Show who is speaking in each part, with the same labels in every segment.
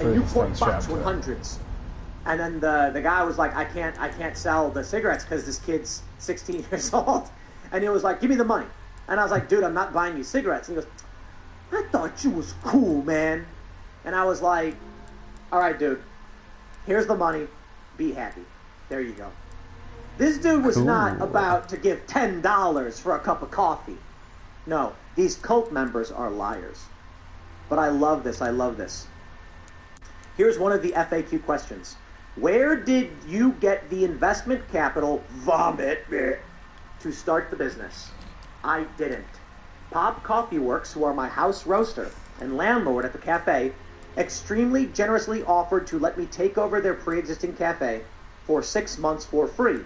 Speaker 1: and Newport Box 100s. And then the guy was like, I can't sell the cigarettes because this kid's 16 years old. And he was like, give me the money. And I was like, dude, I'm not buying you cigarettes. And he goes, I thought you was cool, man. And I was like, all right, dude, here's the money. Be happy. There you go. This dude was not about to give $10 for a cup of coffee. No, these cult members are liars. But I love this. I love this. Here's one of the FAQ questions. Where did you get the investment capital, vomit, to start the business? I didn't. Pop Coffee Works, who are my house roaster and landlord at the cafe, extremely generously offered to let me take over their pre-existing cafe for 6 months for free.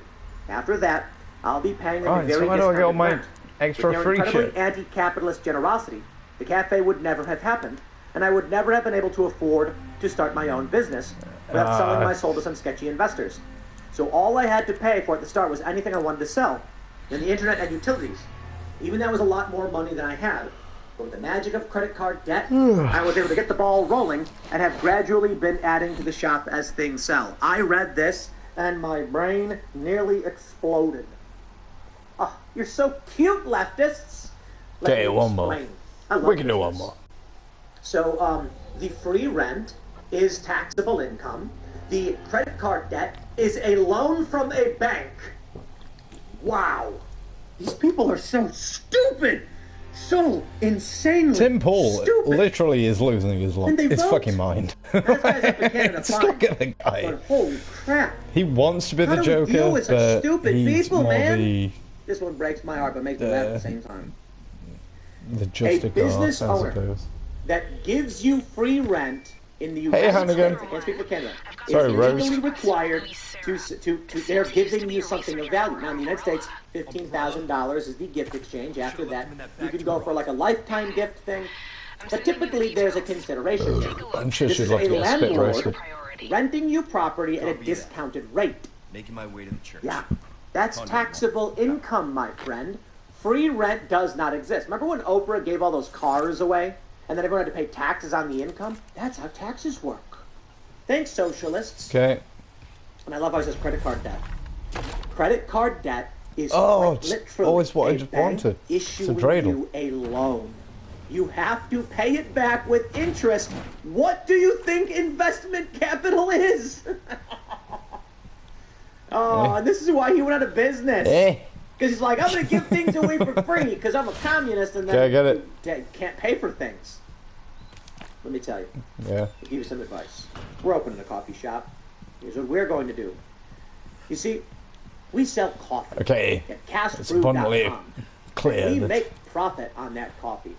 Speaker 1: After that, I'll be paying them a very discounted rent.
Speaker 2: Extra
Speaker 1: With their
Speaker 2: free
Speaker 1: incredibly
Speaker 2: shit.
Speaker 1: anti-capitalist generosity, the cafe would never have happened, and I would never have been able to afford to start my own business without selling my soul to some sketchy investors. So all I had to pay for at the start was anything I wanted to sell, and the internet and utilities. Even that was a lot more money than I had. But with the magic of credit card debt, I was able to get the ball rolling and have gradually been adding to the shop as things sell. I read this, and my brain nearly exploded. Oh, you're so cute, leftists.
Speaker 2: Okay, one more. We can do one more.
Speaker 1: So, the free rent is taxable income. The credit card debt is a loan from a bank. Wow. These people are so stupid. So insanely
Speaker 2: Tim Paul
Speaker 1: stupid.
Speaker 2: literally is losing his fucking mind.
Speaker 1: That guy's up in Canada,
Speaker 2: Just
Speaker 1: fine.
Speaker 2: look at the guy.
Speaker 1: But holy crap.
Speaker 2: He wants to be the
Speaker 1: How do we
Speaker 2: Joker,
Speaker 1: deal with such
Speaker 2: but
Speaker 1: stupid
Speaker 2: he's
Speaker 1: people,
Speaker 2: more
Speaker 1: man? This one breaks my heart, but makes me laugh at the same time.
Speaker 2: the justice
Speaker 1: business
Speaker 2: I
Speaker 1: owner
Speaker 2: suppose.
Speaker 1: That gives you free rent in the United
Speaker 2: Hey,
Speaker 1: States,
Speaker 2: Hannigan.
Speaker 1: I can't speak for Canada,
Speaker 2: Sorry,
Speaker 1: is
Speaker 2: Rose.
Speaker 1: legally required to they're giving you something of value. Now, in the United States, $15,000 is the gift exchange. After that, you can go for like a lifetime gift thing. But typically, there's a consideration here.
Speaker 2: I'm sure
Speaker 1: This
Speaker 2: she'd
Speaker 1: is
Speaker 2: love
Speaker 1: a
Speaker 2: to get spit
Speaker 1: landlord
Speaker 2: roasted.
Speaker 1: renting you property at a discounted rate.
Speaker 3: Making my way to the church.
Speaker 1: Yeah, that's taxable income, my friend. Free rent does not exist. Remember when Oprah gave all those cars away? And then everyone had to pay taxes on the income? That's how taxes work. Thanks, socialists.
Speaker 2: Okay.
Speaker 1: And I love how it says credit card debt. Credit card debt is
Speaker 2: Oh,
Speaker 1: quite
Speaker 2: it's
Speaker 1: literally
Speaker 2: always what I
Speaker 1: a
Speaker 2: just
Speaker 1: bank
Speaker 2: wanted. It's a
Speaker 1: issuing
Speaker 2: dreidel.
Speaker 1: you a loan. You have to pay it back with interest. What do you think investment capital is? And this is why he went out of business. Because he's like, I'm going to give things away for free because I'm a communist and then
Speaker 2: Okay, I get it.
Speaker 1: you can't pay for things. Let me tell you.
Speaker 2: Yeah.
Speaker 1: I'll give you some advice. We're opening a coffee shop. Here's what we're going to do. You see, we sell coffee
Speaker 2: Okay.
Speaker 1: at
Speaker 2: It's abundantly
Speaker 1: castbrew.com.
Speaker 2: clear.
Speaker 1: We
Speaker 2: that-
Speaker 1: make profit on that coffee.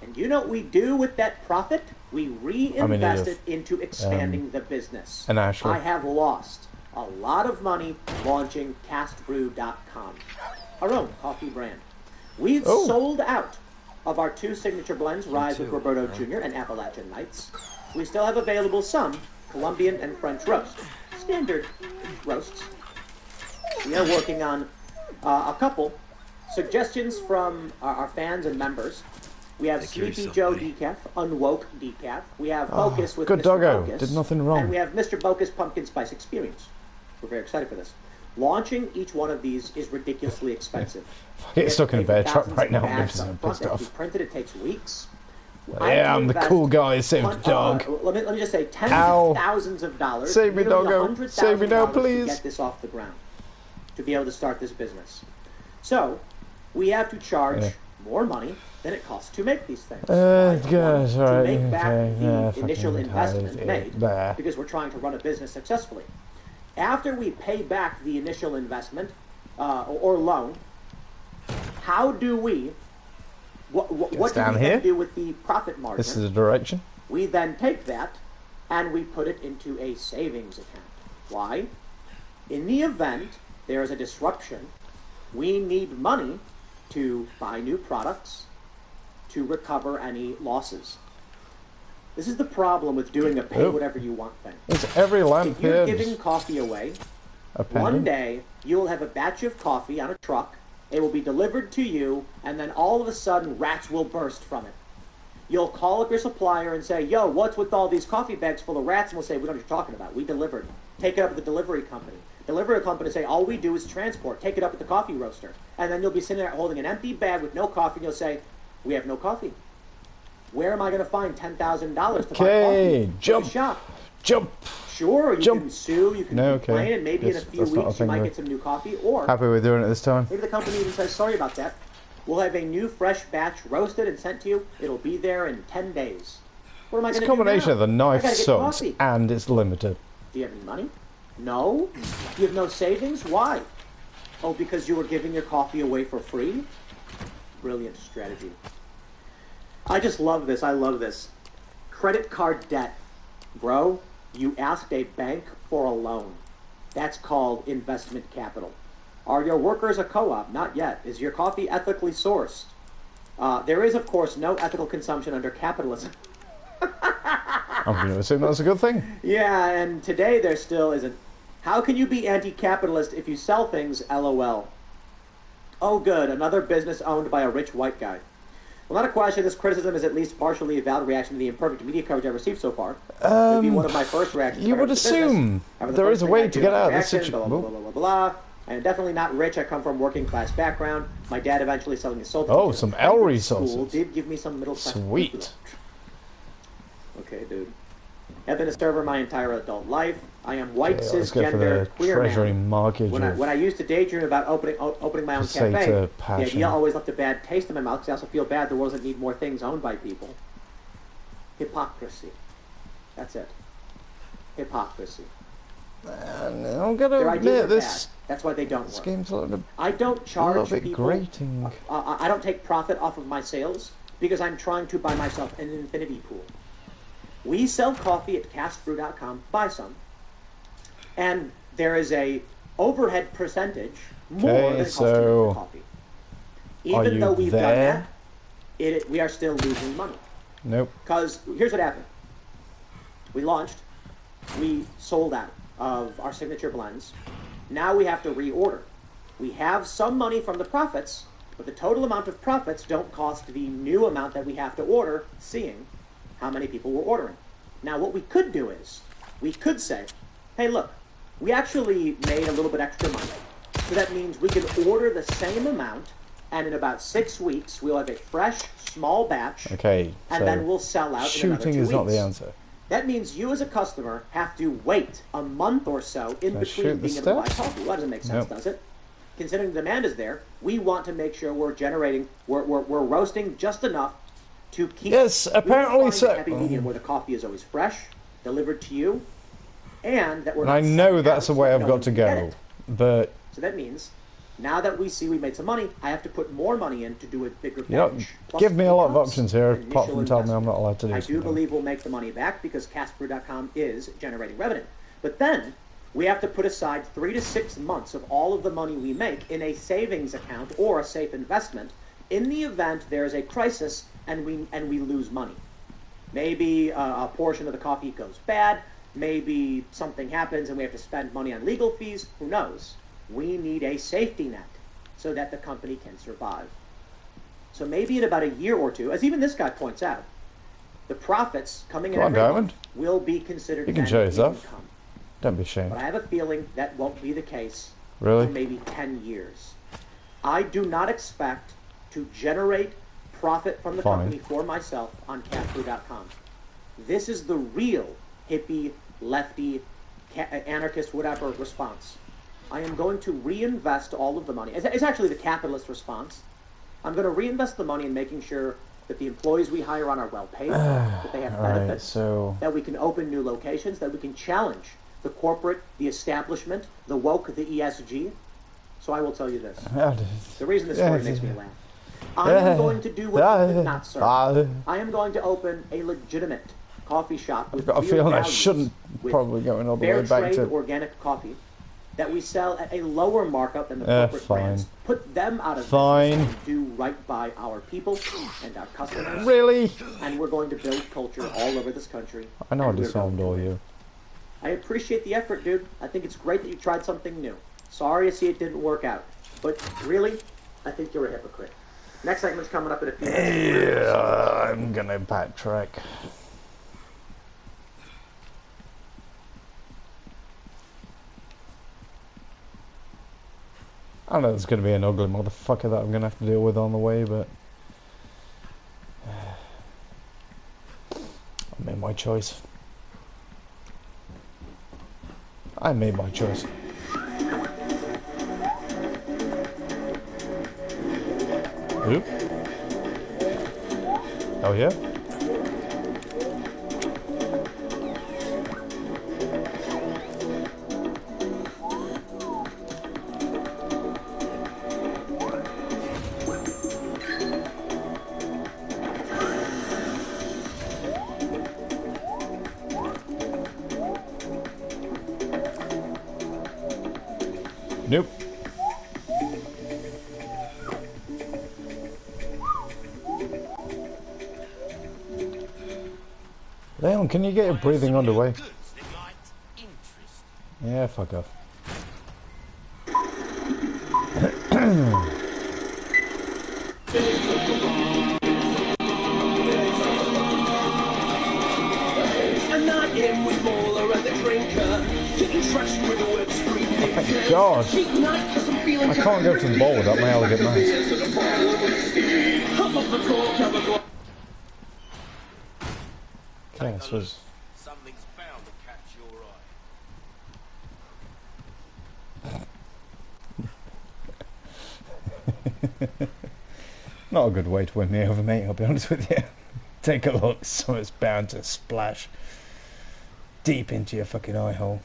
Speaker 1: And you know what we do with that profit? We reinvest it into expanding the business.
Speaker 2: and Ashley.
Speaker 1: I have lost a lot of money launching castbrew.com, our own coffee brand. We've sold out of our 2 signature blends, Rise with Roberto Jr. and Appalachian Nights. We still have available some Colombian and French roast, standard roasts. We are working on a couple suggestions from our fans and members. We have Sleepy Joe Decaf, Unwoke Decaf. We have Focus with
Speaker 2: good
Speaker 1: Mr.
Speaker 2: doggo.
Speaker 1: Focus.
Speaker 2: Did nothing wrong.
Speaker 1: And we have Mr. Focus Pumpkin Spice Experience. We're very excited for this. Launching each one of these is ridiculously expensive.
Speaker 2: Get stuck in a bear trap
Speaker 1: Thousands
Speaker 2: right
Speaker 1: of
Speaker 2: now.
Speaker 1: bags
Speaker 2: I'm
Speaker 1: up front
Speaker 2: pissed
Speaker 1: that have to
Speaker 2: off.
Speaker 1: be printed. It takes weeks.
Speaker 2: Yeah, I'm the cool guy. Save the dog.
Speaker 1: Let me just say, tens
Speaker 2: Ow.
Speaker 1: of thousands of dollars.
Speaker 2: Save me,
Speaker 1: nearly
Speaker 2: doggo.
Speaker 1: $100,000
Speaker 2: Save me now,
Speaker 1: to
Speaker 2: please.
Speaker 1: get this off the ground, to be able to start this business. So, we have to charge more money than it costs to make these things.
Speaker 2: Gosh,
Speaker 1: To
Speaker 2: right.
Speaker 1: make back
Speaker 2: Okay,
Speaker 1: the
Speaker 2: yeah,
Speaker 1: initial
Speaker 2: fucking
Speaker 1: investment
Speaker 2: tired.
Speaker 1: made,
Speaker 2: There.
Speaker 1: because we're trying to run a business successfully. After we pay back the initial investment or loan, how do we? What do we
Speaker 2: down
Speaker 1: then
Speaker 2: here.
Speaker 1: do with the profit margin?
Speaker 2: This is the direction.
Speaker 1: We then take that and we put it into a savings account. Why? In the event there is a disruption, we need money to buy new products, to recover any losses. This is the problem with doing a pay whatever you want thing.
Speaker 2: It's every lamp
Speaker 1: If you're
Speaker 2: here.
Speaker 1: giving coffee away,
Speaker 2: A
Speaker 1: one
Speaker 2: pendant.
Speaker 1: day you'll have a batch of coffee on a truck, it will be delivered to you, and then all of a sudden rats will burst from it. You'll call up your supplier and say, yo, what's with all these coffee bags full of rats? And we'll say, we don't know what you're talking about. We delivered. Take it up with the delivery company. Delivery company say, all we do is transport. Take it up with the coffee roaster. And then you'll be sitting there holding an empty bag with no coffee, and you'll say, we have no coffee. Where am I going to find $10,000 to buy coffee?
Speaker 2: Jump.
Speaker 1: Shop.
Speaker 2: Jump.
Speaker 1: Sure, you can sue, you can complain, and maybe in a few
Speaker 2: that's not a
Speaker 1: weeks you
Speaker 2: thing
Speaker 1: might
Speaker 2: we-
Speaker 1: get some new coffee, or
Speaker 2: Happy we're doing it this time.
Speaker 1: maybe the company even says, sorry about that. We'll have a new fresh batch roasted and sent to you. It'll be there in 10 days. What am I
Speaker 2: It's
Speaker 1: going
Speaker 2: a
Speaker 1: to do
Speaker 2: combination
Speaker 1: now?
Speaker 2: of the
Speaker 1: I
Speaker 2: knife
Speaker 1: gotta get
Speaker 2: sucks
Speaker 1: coffee.
Speaker 2: and it's limited.
Speaker 1: Do you have any money? No. You have no savings? Why? Oh, because you were giving your coffee away for free? Brilliant strategy. I just love this. I love this. Credit card debt. Bro, you asked a bank for a loan. That's called investment capital. Are your workers a co-op? Not yet. Is your coffee ethically sourced? There is, of course, no ethical consumption under capitalism.
Speaker 2: I'm going to assume that's a good thing.
Speaker 1: Yeah, and today there still isn't. How can you be anti-capitalist if you sell things, LOL? Oh good, another business owned by a rich white guy. Well, not a question, this criticism is at least partially a valid reaction to the imperfect media coverage I've received so far. It would be one of my first reactions.
Speaker 2: You
Speaker 1: when I
Speaker 2: would
Speaker 1: heard the business.
Speaker 2: assume
Speaker 1: However, the
Speaker 2: there
Speaker 1: first
Speaker 2: is a
Speaker 1: thing
Speaker 2: way
Speaker 1: I
Speaker 2: to
Speaker 1: do
Speaker 2: get
Speaker 1: is
Speaker 2: out of this
Speaker 1: reaction,
Speaker 2: situation.
Speaker 1: blah, blah, blah, blah, blah, blah. I am definitely not rich. I come from working class background. My dad eventually selling his soul.
Speaker 2: Oh, some L
Speaker 1: School
Speaker 2: resources.
Speaker 1: did give me some middle class.
Speaker 2: Sweet.
Speaker 1: Okay, dude. I've been a server my entire adult life. I am white,
Speaker 2: Okay, let's go for
Speaker 1: cisgender,
Speaker 2: the
Speaker 1: queer
Speaker 2: treasury
Speaker 1: man.
Speaker 2: mortgage.
Speaker 1: When I used to daydream about opening my own
Speaker 2: Potato
Speaker 1: cafe, the
Speaker 2: passion.
Speaker 1: idea always left a bad taste in my mouth because I also feel bad the world doesn't need more things owned by people. Hypocrisy. That's it. Hypocrisy.
Speaker 2: And I'm going
Speaker 1: Their
Speaker 2: to
Speaker 1: ideas are
Speaker 2: admit this.
Speaker 1: bad. That's why they don't
Speaker 2: This
Speaker 1: work.
Speaker 2: game's a little
Speaker 1: I don't charge
Speaker 2: bit
Speaker 1: people.
Speaker 2: grating.
Speaker 1: I don't take profit off of my sales because I'm trying to buy myself an infinity pool. We sell coffee at castbrew.com. Buy some. And there is a overhead percentage more
Speaker 2: Okay,
Speaker 1: than it costs to
Speaker 2: so
Speaker 1: make the coffee.
Speaker 2: are
Speaker 1: Even
Speaker 2: you
Speaker 1: though we've
Speaker 2: there?
Speaker 1: done that, we are still losing money.
Speaker 2: Nope.
Speaker 1: Because here's what happened. We launched. We sold out of our signature blends. Now we have to reorder. We have some money from the profits, but the total amount of profits don't cost the new amount that we have to order, seeing how many people we're ordering. Now what we could do is, we could say, hey look, we actually made a little bit extra money. So that means we could order the same amount, and in about 6 weeks, we'll have a fresh, small batch,
Speaker 2: Okay,
Speaker 1: and
Speaker 2: so
Speaker 1: then we'll sell out in another 2
Speaker 2: shooting is not
Speaker 1: weeks.
Speaker 2: the answer.
Speaker 1: That means you as a customer have to wait a month or so in
Speaker 2: Can I
Speaker 1: between
Speaker 2: shoot the
Speaker 1: being able to buy
Speaker 2: steps?
Speaker 1: coffee. Well, that doesn't make sense,
Speaker 2: Nope.
Speaker 1: does it? Considering the demand is there, we want to make sure we're roasting just enough to keep.
Speaker 2: Yes,
Speaker 1: we will
Speaker 2: apparently
Speaker 1: find
Speaker 2: so.
Speaker 1: a happy medium where the coffee is always fresh, delivered to you, and that we're.
Speaker 2: And
Speaker 1: not
Speaker 2: I know
Speaker 1: selling
Speaker 2: that's
Speaker 1: out
Speaker 2: the way
Speaker 1: so
Speaker 2: I've
Speaker 1: no
Speaker 2: got
Speaker 1: one
Speaker 2: to
Speaker 1: can get
Speaker 2: go,
Speaker 1: it.
Speaker 2: but
Speaker 1: So that means, now that we see we made some money, I have to put more money in to do a bigger batch.
Speaker 2: you know,
Speaker 1: Plus
Speaker 2: give me a lot of
Speaker 1: costs
Speaker 2: options here,
Speaker 1: and
Speaker 2: apart
Speaker 1: initial
Speaker 2: from telling me I'm
Speaker 1: investment.
Speaker 2: not allowed to do
Speaker 1: I
Speaker 2: something.
Speaker 1: do believe we'll make the money back because castbrew.com is generating revenue. But then we have to put aside 3 to 6 months of all of the money we make in a savings account or a safe investment in the event there is a crisis and we lose money. Maybe a portion of the coffee goes bad. Maybe something happens and we have to spend money on legal fees. Who knows? We need a safety net so that the company can survive. So maybe in about a year or two, as even this guy points out, the profits coming in
Speaker 2: Come on,
Speaker 1: every
Speaker 2: Diamond.
Speaker 1: month will be considered
Speaker 2: You can
Speaker 1: then
Speaker 2: show yourself.
Speaker 1: income.
Speaker 2: Don't be ashamed.
Speaker 1: But I have a feeling that won't be the case
Speaker 2: Really?
Speaker 1: for maybe 10 years. I do not expect to generate profit from the
Speaker 2: Fine.
Speaker 1: company for myself on castbrew.com. This is the real hippie, lefty, anarchist, whatever response. I am going to reinvest all of the money. It's actually the capitalist response. I'm going to reinvest the money in making sure that the employees we hire on are well paid, that they have
Speaker 2: Alright,
Speaker 1: benefits,
Speaker 2: so
Speaker 1: that we can open new locations, that we can challenge the corporate, the establishment, the woke, the ESG. So I will tell you this. The reason this story makes me laugh. I am going to do what you did not, sir. I am going to open a legitimate coffee shop with
Speaker 2: I've got a
Speaker 1: real
Speaker 2: feeling I
Speaker 1: values,
Speaker 2: shouldn't
Speaker 1: with
Speaker 2: probably going all the way
Speaker 1: fair
Speaker 2: back
Speaker 1: trade
Speaker 2: to.
Speaker 1: organic coffee that we sell at a lower markup than the corporate
Speaker 2: fine.
Speaker 1: brands. Put them out of
Speaker 2: Fine.
Speaker 1: business and do right by our people and our customers.
Speaker 2: Really?
Speaker 1: And we're going to build culture all over this country.
Speaker 2: I know I
Speaker 1: and we're
Speaker 2: disarmed
Speaker 1: going
Speaker 2: all
Speaker 1: to win.
Speaker 2: you.
Speaker 1: I appreciate the effort, dude. I think it's great that you tried something new. Sorry to see it didn't work out. But really, I think you're a hypocrite. Next segment's coming up in a few minutes.
Speaker 2: Yeah, I'm gonna backtrack. I know there's gonna be an ugly motherfucker that I'm gonna have to deal with on the way, but I made my choice. I made my choice. Oop. Oh yeah? Nope. Leon, can you get your breathing underway? Yeah, fuck off. Oh, thank God. I can't go to the ball without my elegant mouse. Okay, I suppose.
Speaker 3: Something's bound to catch your eye.
Speaker 2: Not a good way to win me over, mate, I'll be honest with you. Take a look, something's bound to splash deep into your fucking eye hole.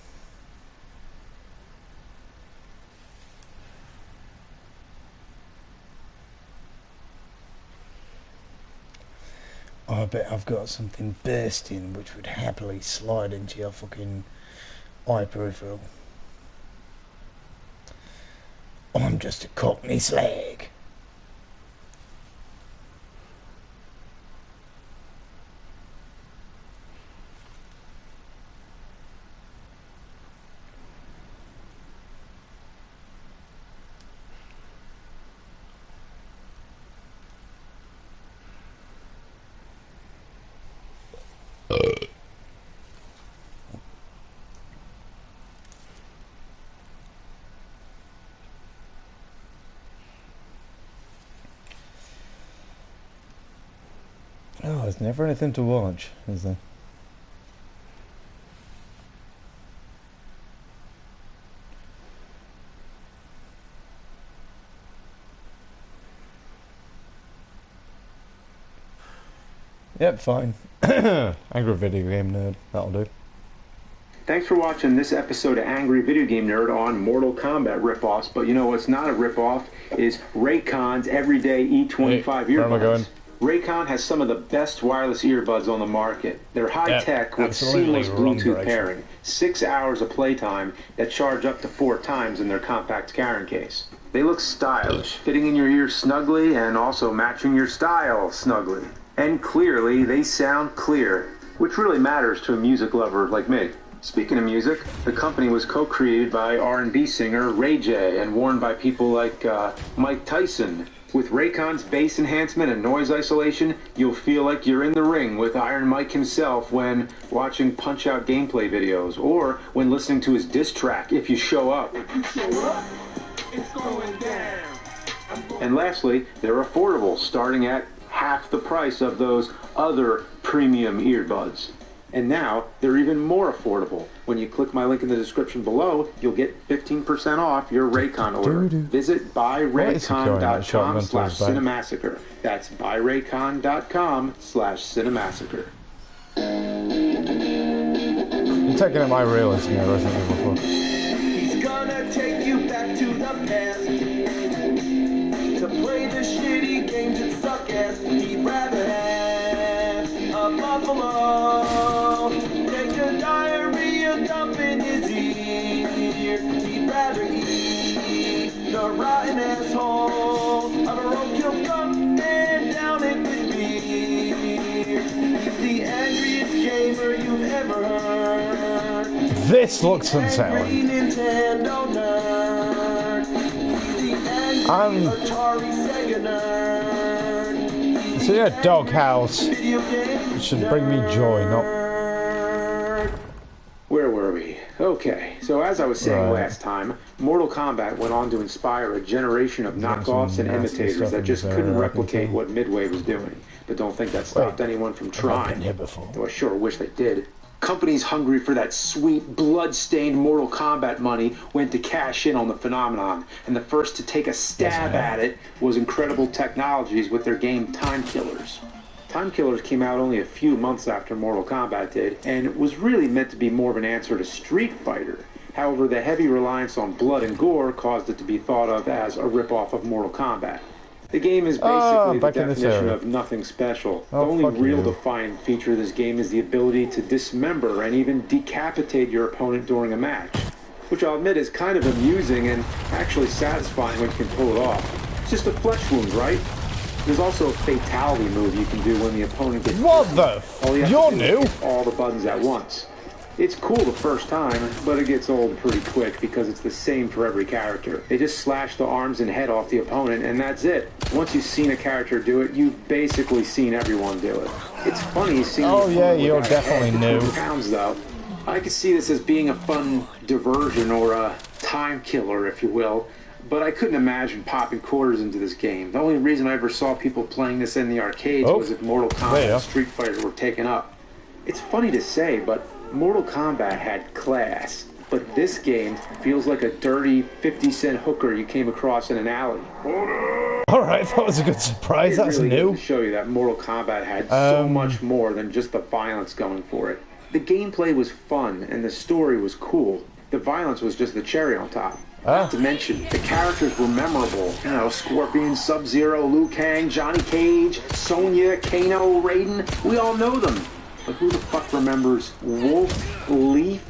Speaker 2: I bet I've got something bursting which would happily slide into your fucking eye peripheral. I'm just a cockney slag. Oh, there's never anything to watch, is there? Yep, fine. Angry Video Game Nerd, that'll do.
Speaker 4: Thanks for watching this episode of Angry Video Game Nerd on Mortal Kombat ripoffs. But you know what's not a ripoff is Raycon's Everyday E25 earbuds. Raycon has some of the best wireless earbuds on the market. They're high-tech with seamless Bluetooth pairing, 6 hours of playtime that charge up to 4 times in their compact carrying case. They look stylish, fitting in your ears snugly and also matching your style snugly. And clearly, they sound clear, which really matters to a music lover like me. Speaking of music, the company was co-created by R&B singer Ray J and worn by people like Mike Tyson. With Raycon's bass enhancement and noise isolation, you'll feel like you're in the ring with Iron Mike himself when watching Punch-Out gameplay videos, or when listening to his diss track, If You Show Up.
Speaker 3: It's going down.
Speaker 4: And lastly, they're affordable, starting at half the price of those other premium earbuds. And now, they're even more affordable. When you click my link in the description below, you'll get 15% off your Raycon order. Visit buyraycon.com/cinemassacre. That's buyraycon.com/cinemassacre.
Speaker 2: You're taking out my realism here, Resident Evil 4.
Speaker 3: He's gonna take you back to the past to play the shitty games that suck ass. He'd rather have a buffalo take a diarrhea dump in his ear. He'd rather eat the rotten asshole of a roadkill skunk and down it with beer. He's the angriest gamer you've ever heard.
Speaker 2: This looks unsettling.
Speaker 3: I'm Atari Sega nerd.
Speaker 2: So yeah, Doghouse. It should bring me joy, not...
Speaker 4: Where were we? Okay, so as I was saying last time, Mortal Kombat went on to inspire a generation of knockoffs and imitators that just couldn't replicate what Midway was doing. But don't think that stopped anyone from trying, though I sure wish they did. Companies hungry for that sweet, blood-stained Mortal Kombat money went to cash in on the phenomenon, and the first to take a stab at it was Incredible Technologies with their game Time Killers. Time Killers came out only a few months after Mortal Kombat did, and was really meant to be more of an answer to Street Fighter. However, the heavy reliance on blood and gore caused it to be thought of as a rip-off of Mortal Kombat. The game is basically the definition of nothing special. The only real defining feature of this game is the ability to dismember and even decapitate your opponent during a match, which I'll admit is kind of amusing and actually satisfying when you can pull it off. It's just a flesh wound, right? There's also a fatality move you can do when the opponent gets
Speaker 2: You're new?
Speaker 4: all the buttons at once. It's cool the first time, but it gets old pretty quick because it's the same for every character. They just slash the arms and head off the opponent, and that's it. Once you've seen a character do it, you've basically seen everyone do it. It's funny seeing
Speaker 2: you're definitely new.
Speaker 4: Pounds, though. I could see this as being a fun diversion or a time killer, if you will, but I couldn't imagine popping quarters into this game. The only reason I ever saw people playing this in the arcades was if Mortal Kombat and Street Fighter were taken up. It's funny to say, but Mortal Kombat had class, but this game feels like a dirty 50-cent hooker you came across in an alley.
Speaker 2: Alright, that was a good surprise. That's
Speaker 4: really
Speaker 2: new.
Speaker 4: To show you that Mortal Kombat had so much more than just the violence going for it. The gameplay was fun, and the story was cool. The violence was just the cherry on top. Not to mention, the characters were memorable. You know, Scorpion, Sub-Zero, Liu Kang, Johnny Cage, Sonya, Kano, Raiden. We all know them. But who the fuck remembers Wolf, Leaf,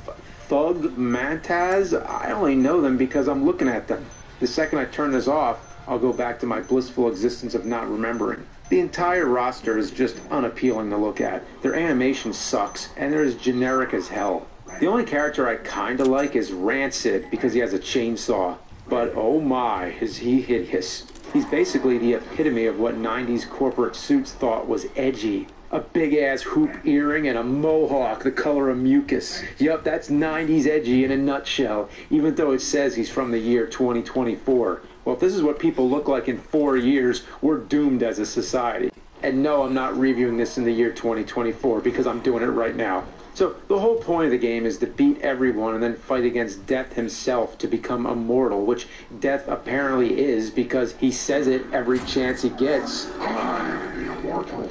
Speaker 4: Thug, Mantaz? I only know them because I'm looking at them. The second I turn this off, I'll go back to my blissful existence of not remembering. The entire roster is just unappealing to look at. Their animation sucks, and they're as generic as hell. The only character I kinda like is Rancid because he has a chainsaw. But oh my, is he hideous. He's basically the epitome of what 90s corporate suits thought was edgy. A big-ass hoop earring and a mohawk the color of mucus. Yup, that's 90s edgy in a nutshell, even though it says he's from the year 2024. Well, if this is what people look like in 4 years, we're doomed as a society. And no, I'm not reviewing this in the year 2024 because I'm doing it right now. So the whole point of the game is to beat everyone and then fight against Death himself to become immortal, which Death apparently is because he says it every chance he gets. I'm immortal.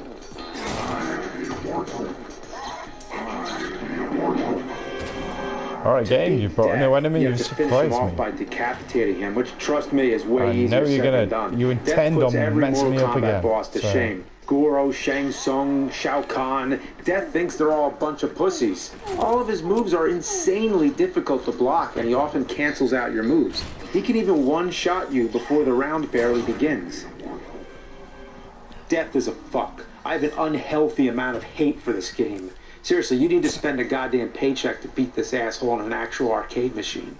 Speaker 2: Alright, game, you brought a new enemy, you've surprised me. You have to finish him off
Speaker 4: by decapitating him, which, trust me, is way easier said than done.
Speaker 2: You intend on messing me up again.
Speaker 4: Boss to shame. Goro, Shang Tsung, Shao Kahn. Death thinks they're all a bunch of pussies. All of his moves are insanely difficult to block, and he often cancels out your moves. He can even one-shot you before the round barely begins. Death is a fuck. I have an unhealthy amount of hate for this game. Seriously, you need to spend a goddamn paycheck to beat this asshole on an actual arcade machine.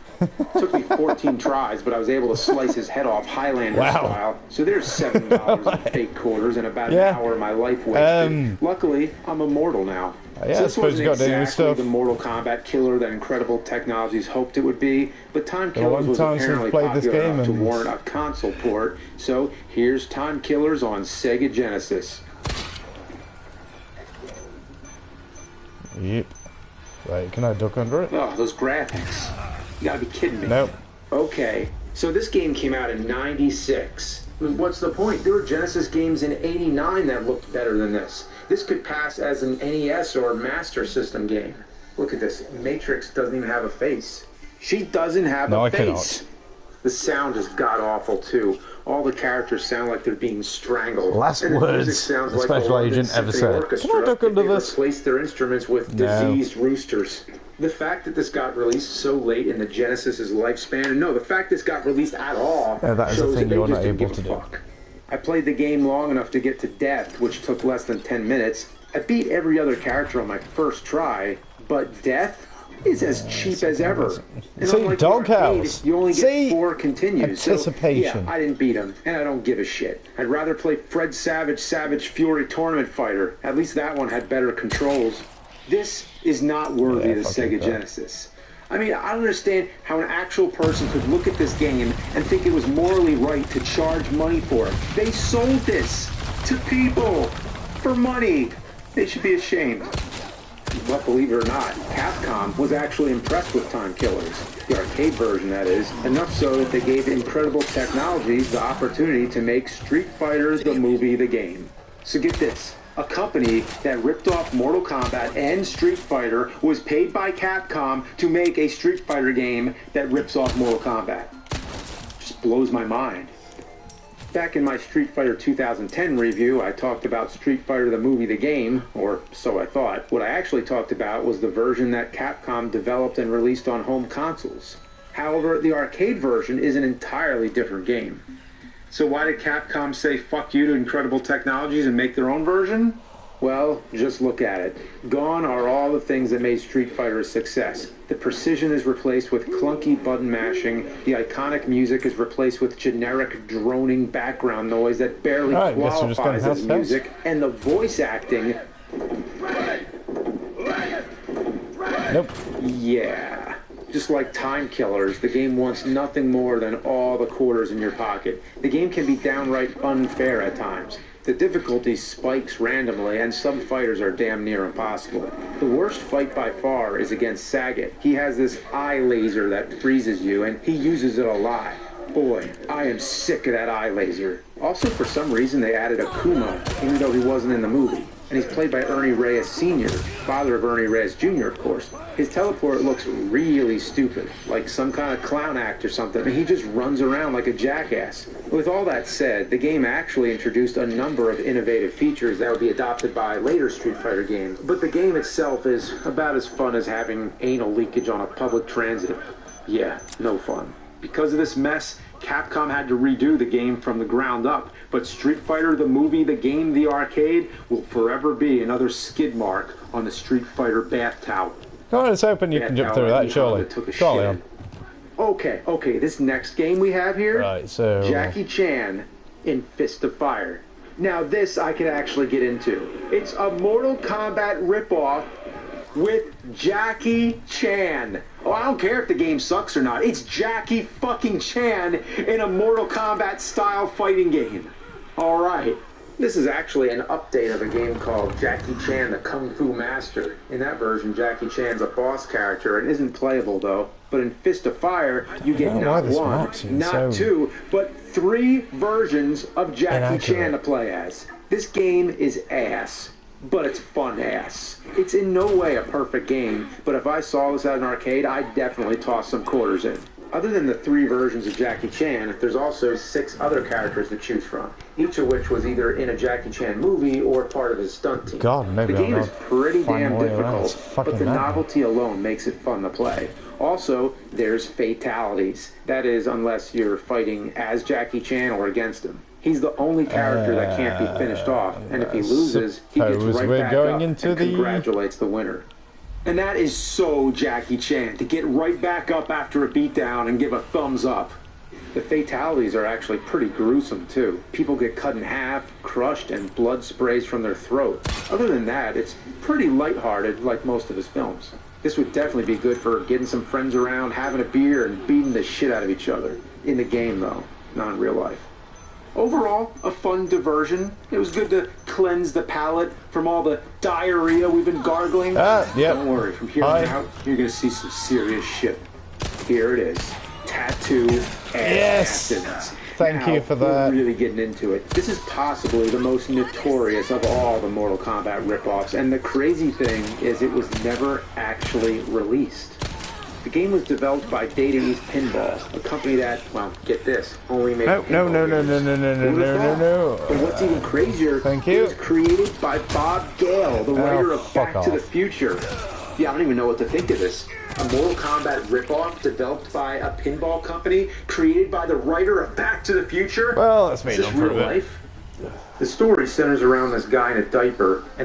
Speaker 4: Took me 14 tries, but I was able to slice his head off Highlander style. So there's $7 in fake quarters and about an hour of my life wasted. Luckily, I'm immortal now.
Speaker 2: Yeah,
Speaker 4: so this wasn't exactly the Mortal Kombat killer that Incredible Technologies hoped it would be, but Time Killers was apparently popular enough to warrant a console port. So here's Time Killers on Sega Genesis.
Speaker 2: Yep. Right, can I duck under it?
Speaker 4: Oh, those graphics. You gotta be kidding me.
Speaker 2: Nope.
Speaker 4: Okay, so this game came out in '96. What's the point? There were Genesis games in '89 that looked better than this. This could pass as an NES or Master System game. Look at this. Matrix doesn't even have a face. She doesn't have a face. Cannot. The sound is god-awful, too. All the characters sound like they're being strangled.
Speaker 2: Last words a special agent ever said. Can I duck under this?
Speaker 4: Replace their instruments with diseased roosters. The fact that this got released so late in the Genesis's lifespan, and no, the fact this got released at all,
Speaker 2: that is
Speaker 4: shows
Speaker 2: a thing
Speaker 4: that
Speaker 2: you're
Speaker 4: they
Speaker 2: not
Speaker 4: just didn't
Speaker 2: able
Speaker 4: give
Speaker 2: to
Speaker 4: a
Speaker 2: do.
Speaker 4: fuck. I played the game long enough to get to Death, which took less than 10 minutes. I beat every other character on my first try, but Death? is as cheap as ever. And
Speaker 2: See,
Speaker 4: unlike
Speaker 2: Doghouse.
Speaker 4: you only get
Speaker 2: See?
Speaker 4: 4 continues.
Speaker 2: Anticipation.
Speaker 4: So, yeah, I didn't beat him, and I don't give a shit. I'd rather play Fred Savage Savage Fury Tournament Fighter. At least that one had better controls. This is not worthy of the Sega Genesis. I mean, I don't understand how an actual person could look at this game and think it was morally right to charge money for it. They sold this to people for money. They should be ashamed. But believe it or not, Capcom was actually impressed with Time Killers, the arcade version that is, enough so that they gave Incredible Technologies the opportunity to make Street Fighter the movie the game. So get this. A company that ripped off Mortal Kombat and Street Fighter was paid by Capcom to make a Street Fighter game that rips off Mortal Kombat. Just blows my mind. Back in my Street Fighter 2010 review, I talked about Street Fighter the movie the game, or so I thought. What I actually talked about was the version that Capcom developed and released on home consoles. However, the arcade version is an entirely different game. So why did Capcom say fuck you to Incredible Technologies and make their own version? Well, just look at it. Gone are all the things that made Street Fighter a success. The precision is replaced with clunky button mashing, the iconic music is replaced with generic droning background noise that barely qualifies as music, and the voice acting...
Speaker 2: Nope.
Speaker 4: Yeah. Just like Time Killers, the game wants nothing more than all the quarters in your pocket. The game can be downright unfair at times. The difficulty spikes randomly, and some fighters are damn near impossible. The worst fight by far is against Sagat. He has this eye laser that freezes you, and he uses it a lot. Boy, I am sick of that eye laser. Also, for some reason, they added Akuma, even though he wasn't in the movie. And he's played by Ernie Reyes Sr., father of Ernie Reyes Jr., of course. His teleport looks really stupid, like some kind of clown act or something, and he just runs around like a jackass. With all that said, the game actually introduced a number of innovative features that would be adopted by later Street Fighter games, but the game itself is about as fun as having anal leakage on a public transit. Yeah, no fun. Because of this mess, Capcom had to redo the game from the ground up, but Street Fighter the movie, the game, the arcade, will forever be another skid mark on the Street Fighter bath towel.
Speaker 2: God, it's open, you can jump through that, surely. Surely.
Speaker 4: Okay, this next game we have here,
Speaker 2: right, so
Speaker 4: Jackie Chan in Fist of Fire. Now this I can actually get into. It's a Mortal Kombat ripoff with Jackie Chan. Oh, I don't care if the game sucks or not. It's Jackie fucking Chan in a Mortal Kombat style fighting game. Alright. This is actually an update of a game called Jackie Chan the Kung Fu Master. In that version, Jackie Chan's a boss character and isn't playable though. But in Fist of Fire, you get not one, not two, but 3 versions of Jackie Chan to play as. This game is ass. But it's fun ass. It's in no way a perfect game, but if I saw this at an arcade, I'd definitely toss some quarters in. Other than the 3 versions of Jackie Chan, there's also 6 other characters to choose from, each of which was either in a Jackie Chan movie or part of his stunt team.
Speaker 2: God, maybe
Speaker 4: the game is pretty damn difficult, but the novelty alone makes it fun to play. Also, there's fatalities. That is, unless you're fighting as Jackie Chan or against him. He's the only character that can't be finished off, and if he loses, he gets right back up and congratulates the winner. And that is so Jackie Chan, to get right back up after a beatdown and give a thumbs up. The fatalities are actually pretty gruesome, too. People get cut in half, crushed, and blood sprays from their throat. Other than that, it's pretty lighthearted, like most of his films. This would definitely be good for getting some friends around, having a beer, and beating the shit out of each other. In the game, though, not in real life. Overall, a fun diversion. It was good to cleanse the palate from all the diarrhea we've been gargling.
Speaker 2: Yep.
Speaker 4: Don't worry, from here on out, you're going to see some serious shit. Here it is. Tattoo assassins.
Speaker 2: Thank you for that.
Speaker 4: We're really getting into it. This is possibly the most notorious of all the Mortal Kombat ripoffs, and the crazy thing is it was never actually released. The game was developed by Data East Pinball, a company that, well, get this, only made
Speaker 2: No.
Speaker 4: But what's even crazier, it was created by Bob Gale, the writer of Back to the Future. Yeah, I don't even know what to think of this. A Mortal Kombat ripoff developed by a pinball company, created by the writer of Back to the Future?
Speaker 2: Well, that's made
Speaker 4: Is this real life? The story centers around this guy in a diaper, and